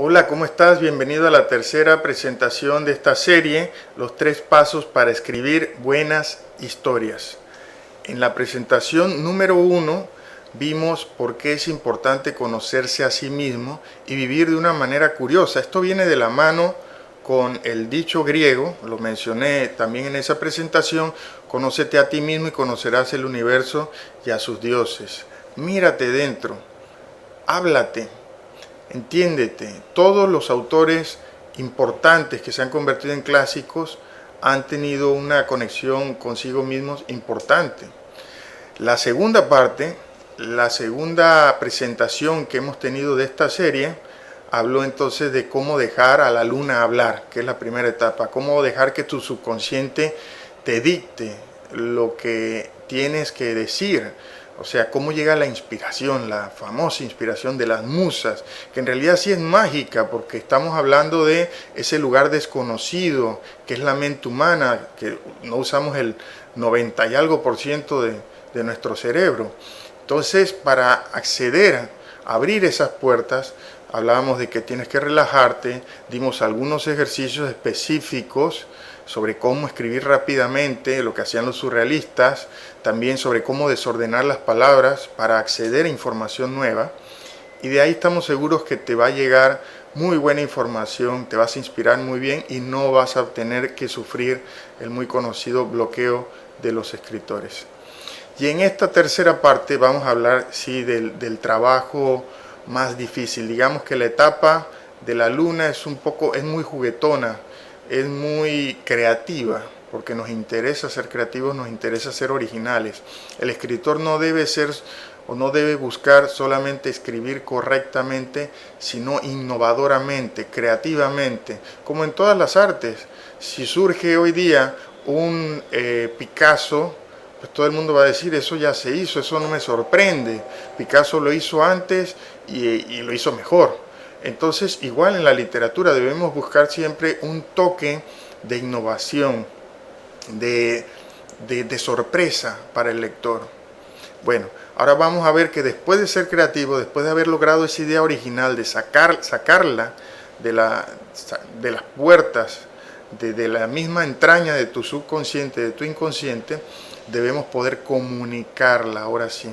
Hola, ¿cómo estás? Bienvenido a la tercera presentación de esta serie, Los 3 pasos para escribir buenas historias. En la presentación número 1 vimos por qué es importante conocerse a sí mismo y vivir de una manera curiosa. Esto viene de la mano con el dicho griego, lo mencioné también en esa presentación: conócete a ti mismo y conocerás el universo y a sus dioses. Mírate dentro, háblate. Entiéndete, todos los autores importantes que se han convertido en clásicos han tenido una conexión consigo mismos importante. La segunda parte, la segunda presentación que hemos tenido de esta serie, habló entonces de cómo dejar a la luna hablar, que es la primera etapa, cómo dejar que tu subconsciente te dicte lo que tienes que decir. O sea, cómo llega la inspiración, la famosa inspiración de las musas, que en realidad sí es mágica, porque estamos hablando de ese lugar desconocido, que es la mente humana, que no usamos el 90 y algo por ciento de nuestro cerebro. Entonces, para acceder, abrir esas puertas, hablábamos de que tienes que relajarte, dimos algunos ejercicios específicos sobre cómo escribir rápidamente, lo que hacían los surrealistas, también sobre cómo desordenar las palabras para acceder a información nueva. Y de ahí estamos seguros que te va a llegar muy buena información, te vas a inspirar muy bien y no vas a tener que sufrir el muy conocido bloqueo de los escritores. Y en esta tercera parte vamos a hablar, sí, del trabajo más difícil. Digamos que la etapa de la luna es muy juguetona, es muy creativa, porque nos interesa ser creativos, nos interesa ser originales. El escritor no debe ser o no debe buscar solamente escribir correctamente, sino innovadoramente, creativamente, como en todas las artes. Si surge hoy día un Picasso, pues todo el mundo va a decir, eso ya se hizo, eso no me sorprende. Picasso lo hizo antes y lo hizo mejor. Entonces, igual en la literatura debemos buscar siempre un toque de innovación, de sorpresa para el lector. Bueno, ahora vamos a ver que después de ser creativo, después de haber logrado esa idea original, de sacarla de las puertas, de la misma entraña de tu subconsciente, de tu inconsciente, debemos poder comunicarla ahora sí.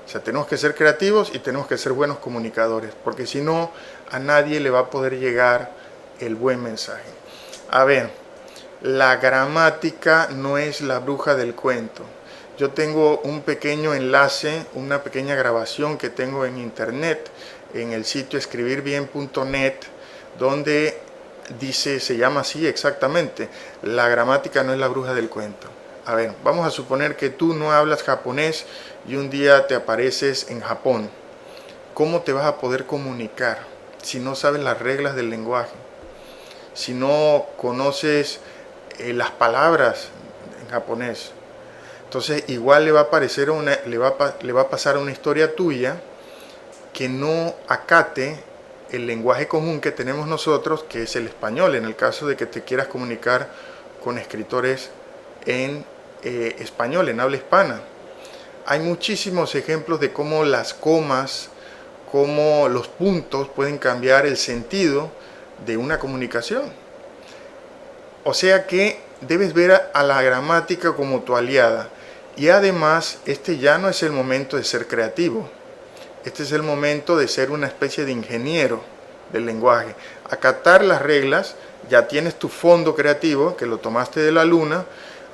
O sea, tenemos que ser creativos y tenemos que ser buenos comunicadores, porque si no, a nadie le va a poder llegar el buen mensaje. A ver, la gramática no es la bruja del cuento. Yo tengo un pequeño enlace, una pequeña grabación que tengo en internet, en el sitio escribirbien.net, donde dice, se llama así exactamente: la gramática no es la bruja del cuento. A ver, vamos a suponer que tú no hablas japonés y un día te apareces en Japón. ¿Cómo te vas a poder comunicar si no sabes las reglas del lenguaje? Si no conoces las palabras en japonés. Entonces igual le va a pasar una historia tuya que no acate el lenguaje común que tenemos nosotros, que es el español, en el caso de que te quieras comunicar con escritores en español, en habla hispana. Hay muchísimos ejemplos de cómo las comas, cómo los puntos pueden cambiar el sentido de una comunicación. O sea que debes ver a la gramática como tu aliada. Y además, este ya no es el momento de ser creativo. Este es el momento de ser una especie de ingeniero del lenguaje. Acatar las reglas, ya tienes tu fondo creativo, que lo tomaste de la luna,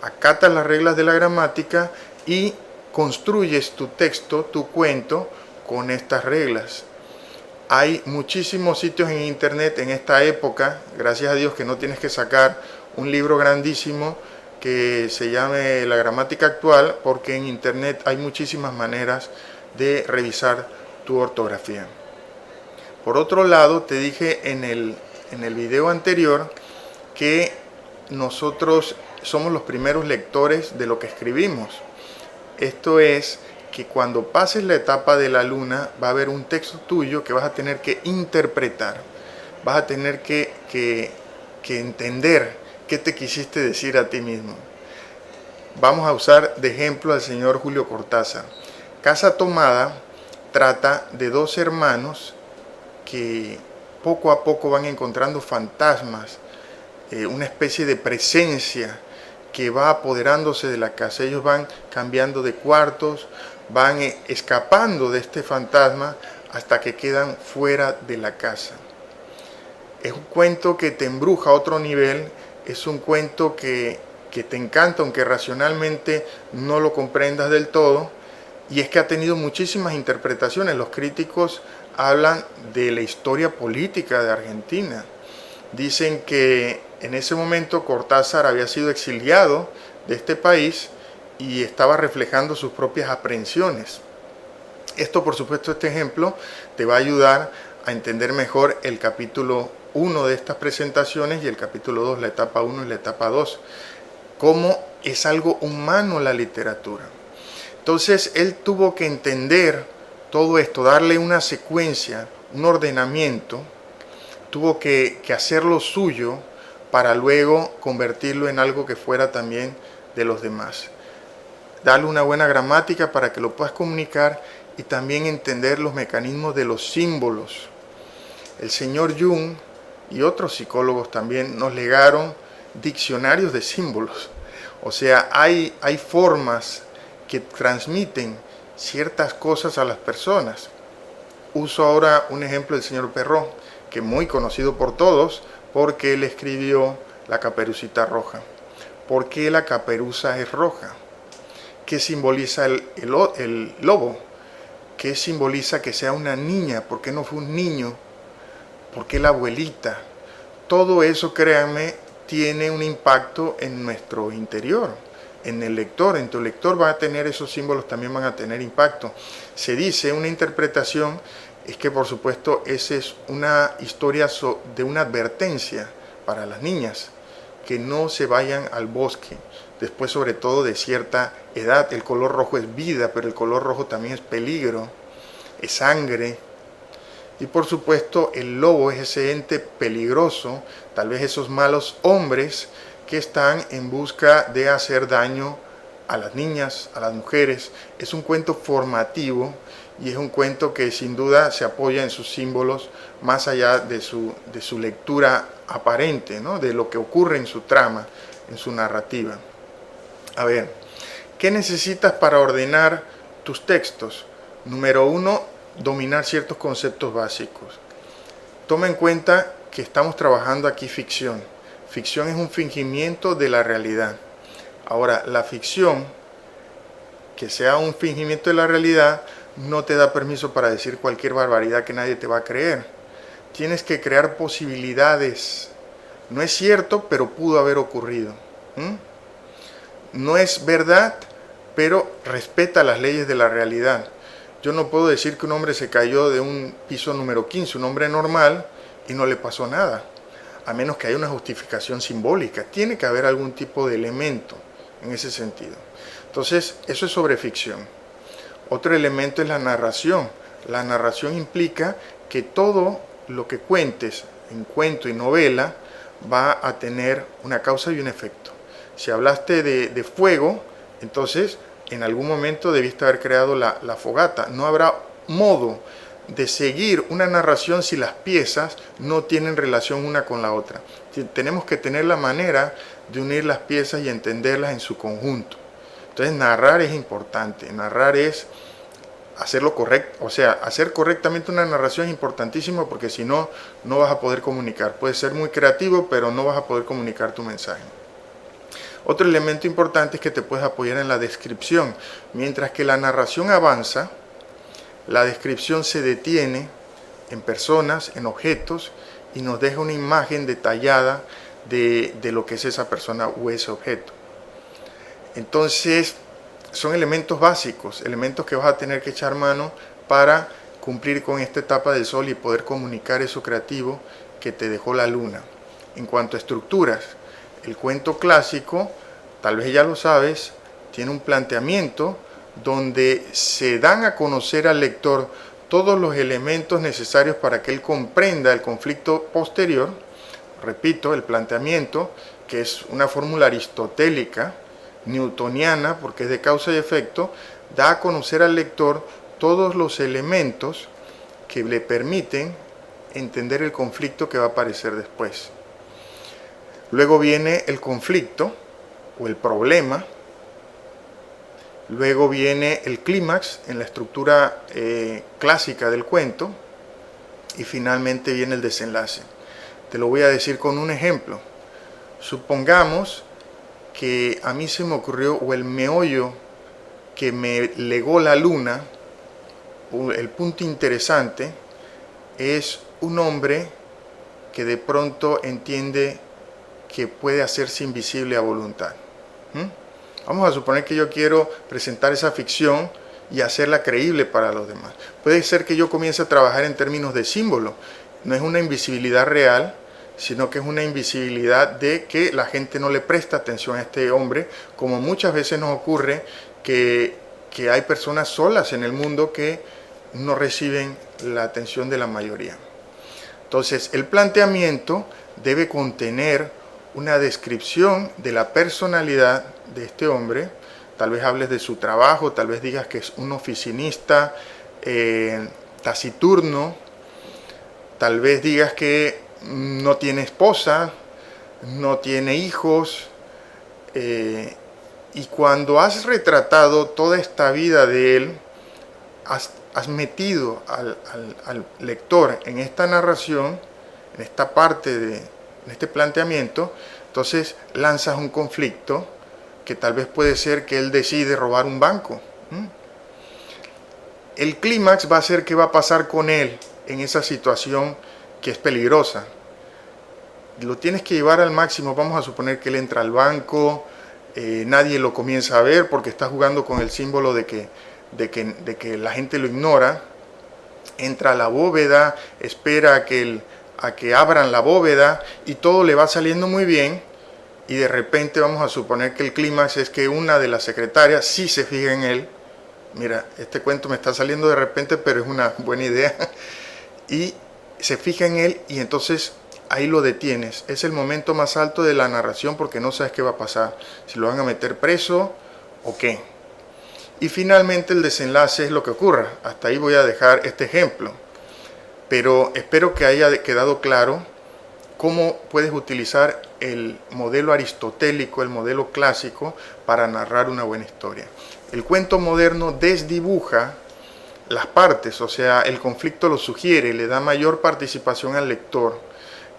acatas las reglas de la gramática y construyes tu texto, tu cuento, con estas reglas. Hay muchísimos sitios en internet en esta época, gracias a Dios que no tienes que sacar un libro grandísimo que se llame La Gramática Actual, porque en internet hay muchísimas maneras de revisar tu ortografía. Por otro lado, te dije en el video anterior que nosotros somos los primeros lectores de lo que escribimos. Esto es que cuando pases la etapa de la luna va a haber un texto tuyo que vas a tener que interpretar, vas a tener que entender qué te quisiste decir a ti mismo. Vamos a usar de ejemplo al señor Julio Cortázar. Casa Tomada trata de dos hermanos que poco a poco van encontrando fantasmas, una especie de presencia que va apoderándose de la casa. Ellos van cambiando de cuartos, van escapando de este fantasma hasta que quedan fuera de la casa. Es un cuento que te embruja a otro nivel, es un cuento que te encanta, aunque racionalmente no lo comprendas del todo, y es que ha tenido muchísimas interpretaciones. Los críticos hablan de la historia política de Argentina. Dicen que en ese momento Cortázar había sido exiliado de este país y estaba reflejando sus propias aprehensiones. Esto, por supuesto, este ejemplo te va a ayudar a entender mejor el capítulo 1 de estas presentaciones y el capítulo 2, la etapa 1 y la etapa 2. Cómo es algo humano la literatura. Entonces, él tuvo que entender todo esto, darle una secuencia, un ordenamiento, tuvo que hacerlo suyo para luego convertirlo en algo que fuera también de los demás. Darle una buena gramática para que lo puedas comunicar y también entender los mecanismos de los símbolos. El señor Jung y otros psicólogos también nos legaron diccionarios de símbolos. O sea, hay formas que transmiten ciertas cosas a las personas. Uso ahora un ejemplo del señor Perrault, que es muy conocido por todos, porque él escribió La Caperucita Roja. ¿Por qué la caperuza es roja? ¿Qué simboliza el lobo? ¿Qué simboliza que sea una niña? ¿Por qué no fue un niño? ¿Por qué la abuelita? Todo eso, créanme, tiene un impacto en nuestro interior, en el lector. En tu lector va a tener esos símbolos, también van a tener impacto. Se dice, una interpretación, es que por supuesto esa es una historia de una advertencia para las niñas, que no se vayan al bosque, después sobre todo de cierta edad. El color rojo es vida, pero el color rojo también es peligro, es sangre. Y por supuesto el lobo es ese ente peligroso, tal vez esos malos hombres que están en busca de hacer daño a las niñas, a las mujeres. Es un cuento formativo y es un cuento que sin duda se apoya en sus símbolos más allá de su lectura aparente, ¿no? De lo que ocurre en su trama, en su narrativa. A ver, ¿qué necesitas para ordenar tus textos? Número 1, dominar ciertos conceptos básicos. Toma en cuenta que estamos trabajando aquí ficción. Ficción es un fingimiento de la realidad. Ahora, la ficción, que sea un fingimiento de la realidad, no te da permiso para decir cualquier barbaridad que nadie te va a creer. Tienes que crear posibilidades. No es cierto, pero pudo haber ocurrido. No es verdad, pero respeta las leyes de la realidad. Yo no puedo decir que un hombre se cayó de un piso número 15, un hombre normal, y no le pasó nada, a menos que haya una justificación simbólica. Tiene que haber algún tipo de elemento en ese sentido. Entonces, eso es sobre ficción. Otro elemento es la narración. La narración implica que todo lo que cuentes en cuento y novela va a tener una causa y un efecto. Si hablaste de fuego, entonces en algún momento debiste haber creado la fogata. No habrá modo de seguir una narración si las piezas no tienen relación una con la otra. Tenemos que tener la manera de unir las piezas y entenderlas en su conjunto. Entonces narrar es importante. Narrar es hacerlo correcto, o sea, hacer correctamente una narración es importantísimo, porque si no, no vas a poder comunicar. Puedes ser muy creativo, pero no vas a poder comunicar tu mensaje. Otro elemento importante es que te puedes apoyar en la descripción. Mientras que la narración avanza, la descripción se detiene en personas, en objetos, y nos deja una imagen detallada de lo que es esa persona o ese objeto. Entonces, son elementos básicos, elementos que vas a tener que echar mano para cumplir con esta etapa del sol y poder comunicar eso creativo que te dejó la luna. En cuanto a estructuras, el cuento clásico, tal vez ya lo sabes, tiene un planteamiento donde se dan a conocer al lector todos los elementos necesarios para que él comprenda el conflicto posterior. Repito, el planteamiento, que es una fórmula aristotélica, newtoniana, porque es de causa y efecto, da a conocer al lector todos los elementos que le permiten entender el conflicto que va a aparecer después. Luego viene el conflicto o el problema. Luego viene el clímax en la estructura clásica del cuento. Y finalmente viene el desenlace. Te lo voy a decir con un ejemplo. Supongamos que a mí se me ocurrió, o el meollo que me legó la luna, el punto interesante, es un hombre que de pronto entiende que puede hacerse invisible a voluntad. Vamos a suponer que yo quiero presentar esa ficción y hacerla creíble para los demás. Puede ser que yo comience a trabajar en términos de símbolo. No es una invisibilidad real, sino que es una invisibilidad de que la gente no le presta atención a este hombre, como muchas veces nos ocurre que hay personas solas en el mundo que no reciben la atención de la mayoría. Entonces, el planteamiento debe contener una descripción de la personalidad de este hombre. Tal vez hables de su trabajo, tal vez digas que es un oficinista taciturno, tal vez digas que no tiene esposa, no tiene hijos, y cuando has retratado toda esta vida de él, has metido al lector en esta narración, en esta parte en este planteamiento, entonces lanzas un conflicto que tal vez puede ser que él decide robar un banco. El clímax va a ser qué va a pasar con él en esa situación que es peligrosa. Lo tienes que llevar al máximo. Vamos a suponer que él entra al banco, nadie lo comienza a ver porque está jugando con el símbolo de que la gente lo ignora. Entra a la bóveda, espera a que abran la bóveda y todo le va saliendo muy bien. Y de repente vamos a suponer que el clímax es que una de las secretarias sí se fija en él. Mira, este cuento me está saliendo de repente, pero es una buena idea. Y se fija en él y entonces ahí lo detienes. Es el momento más alto de la narración porque no sabes qué va a pasar. Si lo van a meter preso o qué. Y finalmente el desenlace es lo que ocurra. Hasta ahí voy a dejar este ejemplo. Pero espero que haya quedado claro cómo puedes utilizar el modelo aristotélico, el modelo clásico, para narrar una buena historia. El cuento moderno desdibuja las partes, o sea, el conflicto lo sugiere, le da mayor participación al lector.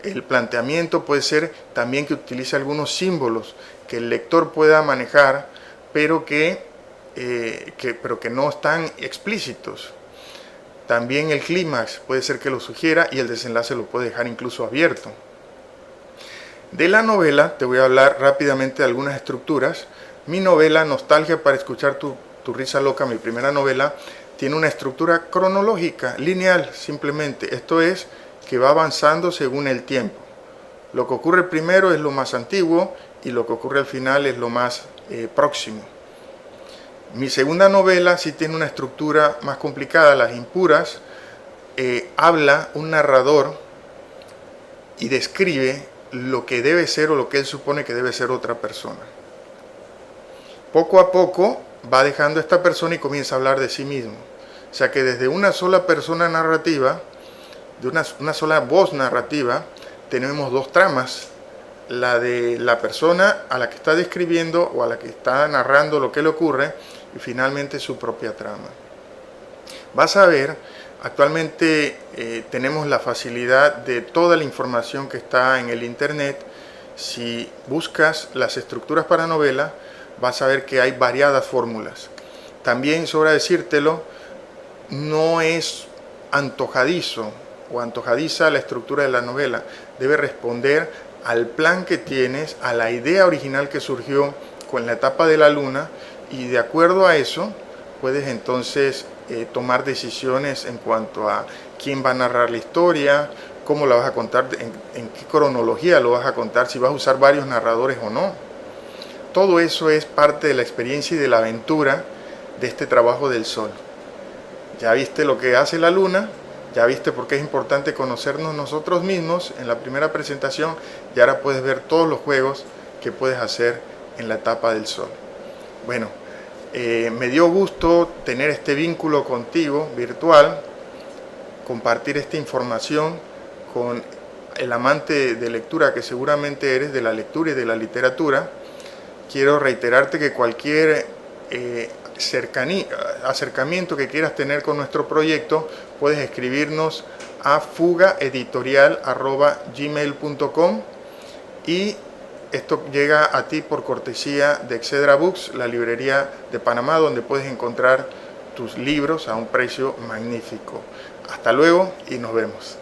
El planteamiento puede ser también que utilice algunos símbolos que el lector pueda manejar, pero que no están explícitos. También el clímax puede ser que lo sugiera y el desenlace lo puede dejar incluso abierto. De la novela te voy a hablar rápidamente de algunas estructuras. Mi novela, Nostalgia para escuchar tu risa loca, mi primera novela, tiene una estructura cronológica, lineal simplemente. Esto es que va avanzando según el tiempo. Lo que ocurre primero es lo más antiguo y lo que ocurre al final es lo más próximo. Mi segunda novela sí tiene una estructura más complicada, Las Impuras. Habla un narrador y describe lo que debe ser o lo que él supone que debe ser otra persona. Poco a poco va dejando a esta persona y comienza a hablar de sí mismo. O sea que desde una sola persona narrativa, de una sola voz narrativa, tenemos dos tramas. La de la persona a la que está describiendo o a la que está narrando lo que le ocurre y finalmente su propia trama. Vas a ver, actualmente tenemos la facilidad de toda la información que está en el internet. Si buscas las estructuras para novela, vas a ver que hay variadas fórmulas. También, sobra decírtelo, no es antojadizo o antojadiza la estructura de la novela. Debe responder al plan que tienes, a la idea original que surgió con la etapa de la luna, y de acuerdo a eso puedes entonces tomar decisiones en cuanto a quién va a narrar la historia, cómo la vas a contar, en qué cronología lo vas a contar, si vas a usar varios narradores o no. Todo eso es parte de la experiencia y de la aventura de este trabajo del sol. Ya viste lo que hace la luna, ya viste por qué es importante conocernos nosotros mismos en la primera presentación, y ahora puedes ver todos los juegos que puedes hacer en la etapa del sol. Bueno, me dio gusto tener este vínculo contigo virtual, compartir esta información. con el amante de lectura que seguramente eres, de la lectura y de la literatura, quiero reiterarte que cualquier acercamiento que quieras tener con nuestro proyecto, puedes escribirnos a fugaeditorial@gmail.com, y esto llega a ti por cortesía de Excedra Books, la librería de Panamá, donde puedes encontrar tus libros a un precio magnífico. Hasta luego y nos vemos.